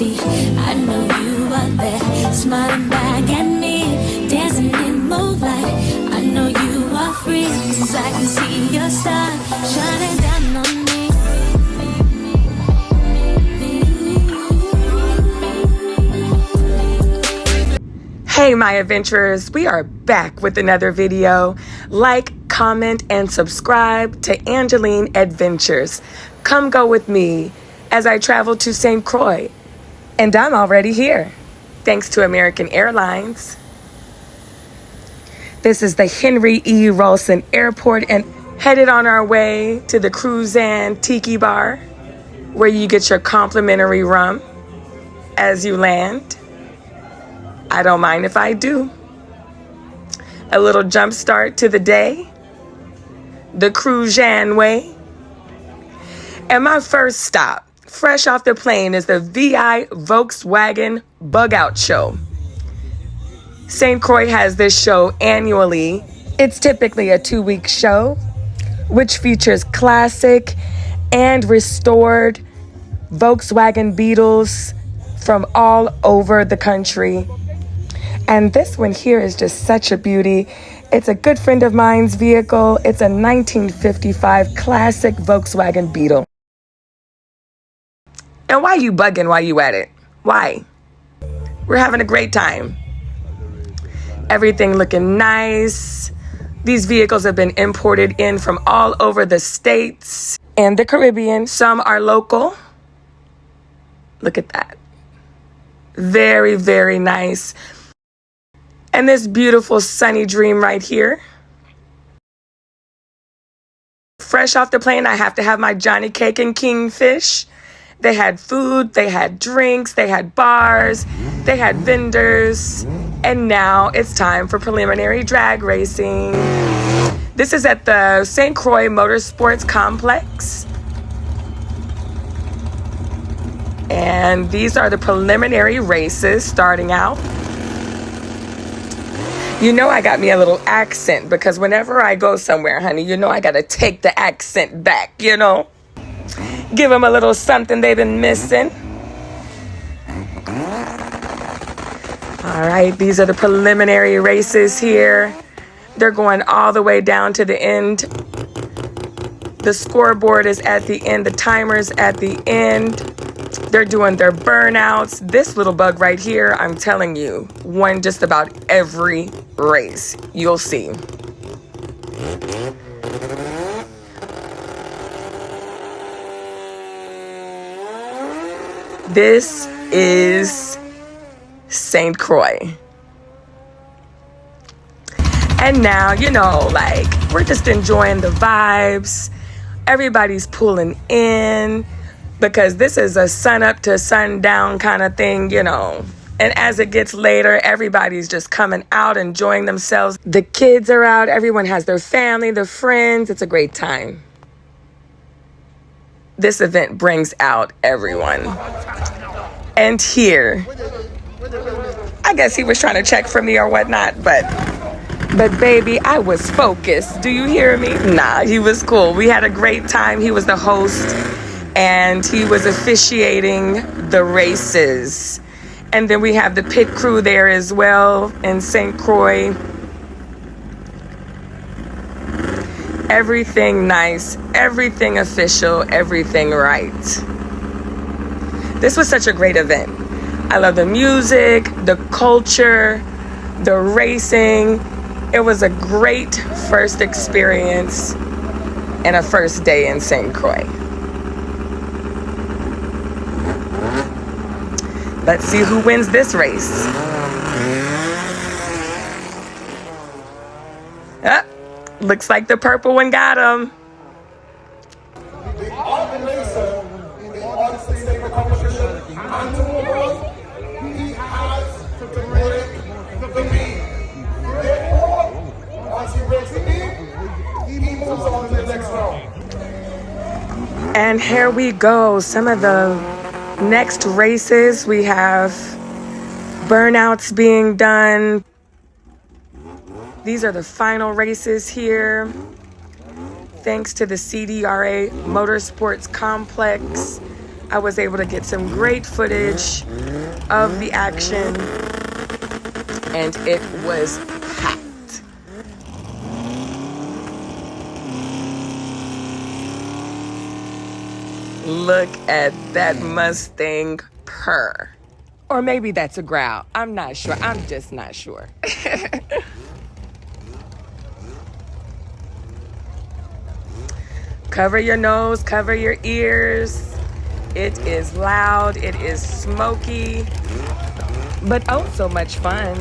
see. I know you are there, smiling back at me, dancing in moonlight. I know you are free, 'cause I can see your star shining down on me. Hey my adventurers, we are back with another video. Like, comment, and subscribe to Angeline Adventures. Come go with me as I travel to St. Croix. And I'm already here, thanks to American Airlines. This is the Henry E. Rolson Airport and headed on our way to the Cruzan Tiki Bar, where you get your complimentary rum as you land. I don't mind if I do. A little jump start to the day, the Cruzan way. And my first stop, fresh off the plane, is the VI Volkswagen BugOut show. St. Croix has this show annually. It's typically a 2-week show, which features classic and restored Volkswagen Beetles from all over the country. And this one here is just such a beauty. It's a good friend of mine's vehicle. It's a 1955 classic Volkswagen Beetle. And why you bugging while you at it? Why? We're having a great time. Everything looking nice. These vehicles have been imported in from all over the States and the Caribbean. Some are local. Look at that. Very, very nice. And this beautiful sunny dream right here. Fresh off the plane, I have to have my Johnny Cake and Kingfish. They had food, they had drinks, they had bars, they had vendors. And now it's time for preliminary drag racing. This is at the St. Croix Motorsports Complex. And these are the preliminary races starting out. You know I got me a little accent because whenever I go somewhere, honey, you know I got to take the accent back, you know. Give them a little something they've been missing. All right, these are the preliminary races here. They're going all the way down to the end. The scoreboard is at the end. The timer's at the end. They're doing their burnouts. This little bug right here, I'm telling you, won just about every race. You'll see. This is St. Croix. And now, you know, like, we're just enjoying the vibes. Everybody's pulling in, because this is a sun up to sundown kind of thing, you know. And as it gets later, everybody's just coming out, enjoying themselves. The kids are out. Everyone has their family, their friends. It's a great time. This event brings out everyone. And here, I guess he was trying to check for me or whatnot, but baby, I was focused. Do you hear me? Nah, he was cool. We had a great time. He was the host, and he was officiating the races. And then we have the pit crew there as well in St. Croix. Everything nice, everything official, everything right. This was such a great event. I love the music, the culture, the racing. It was a great first experience and a first day in St. Croix. Let's see who wins this race. Looks like the purple one got him. And here we go. Some of the next races, we have burnouts being done. These are the final races here. Thanks to the CDRA Motorsports Complex. I was able to get some great footage of the action, and it was packed. Look at that Mustang purr. Or maybe that's a growl. I'm not sure. I'm just not sure. Cover your nose, cover your ears. It is loud, it is smoky, but oh, so much fun.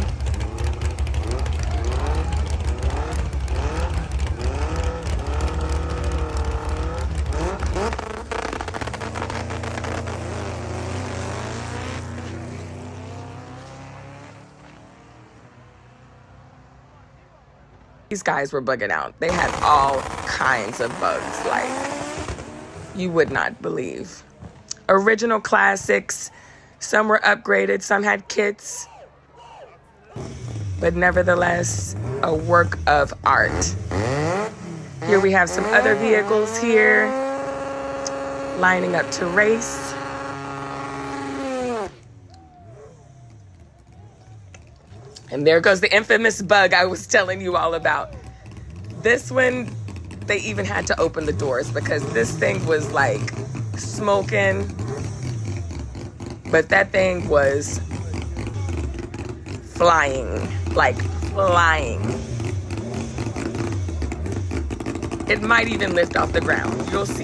These guys were bugging out. They had all kinds of bugs, like you would not believe. Original classics, some were upgraded, some had kits, but nevertheless, a work of art. Here we have some other vehicles here, lining up to race. And there goes the infamous bug I was telling you all about. This one, they even had to open the doors because this thing was like smoking. But that thing was flying, like flying. It might even lift off the ground. You'll see.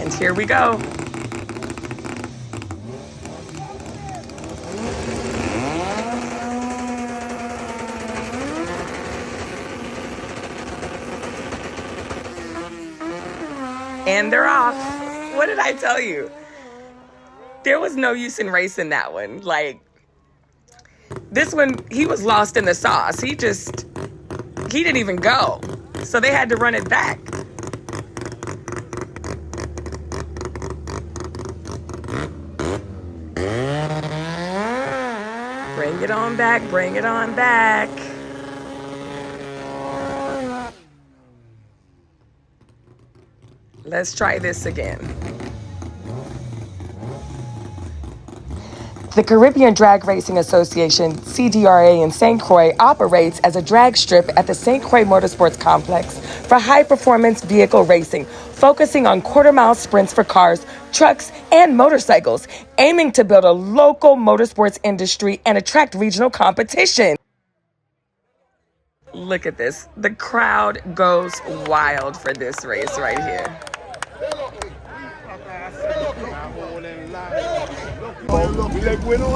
And here we go. And they're off. What did I tell you? There was no use in racing that one. Like, this one, he was lost in the sauce. He didn't even go. So they had to run it back. Bring it on back, bring it on back. Let's try this again. The Caribbean Drag Racing Association, CDRA in St. Croix, operates as a drag strip at the St. Croix Motorsports Complex for high-performance vehicle racing, focusing on quarter-mile sprints for cars, trucks, and motorcycles, aiming to build a local motorsports industry and attract regional competition. Look at this. The crowd goes wild for this race right here.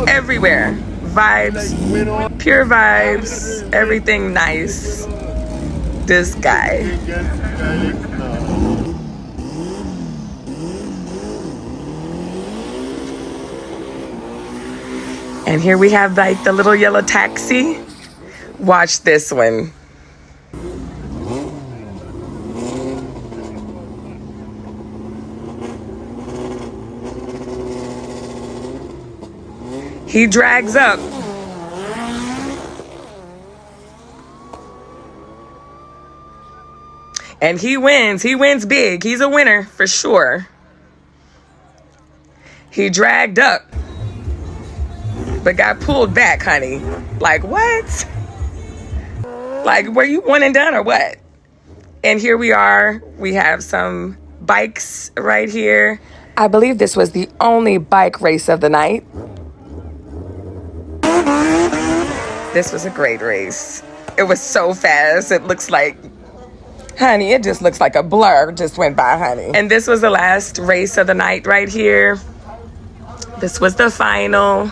Everywhere. Vibes, pure vibes, everything nice. This guy. And here we have like the little yellow taxi. Watch this one. He drags up. And he wins. He wins big. He's a winner for sure. He dragged up, but got pulled back, honey. Like, what? Like, were you one and done or what? And here we are. We have some bikes right here. I believe this was the only bike race of the night. This was a great race. It was so fast. It looks like, honey, it just looks like a blur just went by, honey. And this was the last race of the night right here. This was the final.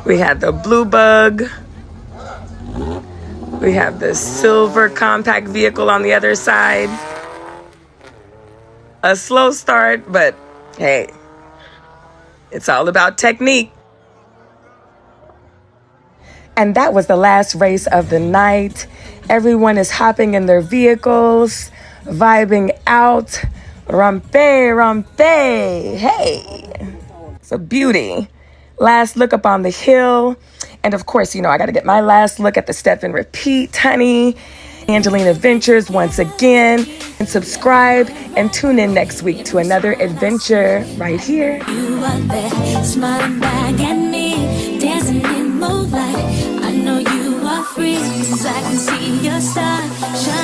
We had the blue bug. We have the silver compact vehicle on the other side. A slow start, but hey, it's all about technique. And that was the last race of the night. Everyone is hopping in their vehicles, vibing out. Rampe, rampe, hey. It's a beauty. last look up on the hill. And of course, I got to get my last look at the step and repeat, honey. Angelina Ventures once again. And subscribe and tune in next week to another adventure right here. You are there, smiling back at me, dancing in moonlight. I know you are free, 'cause I can see your star shine.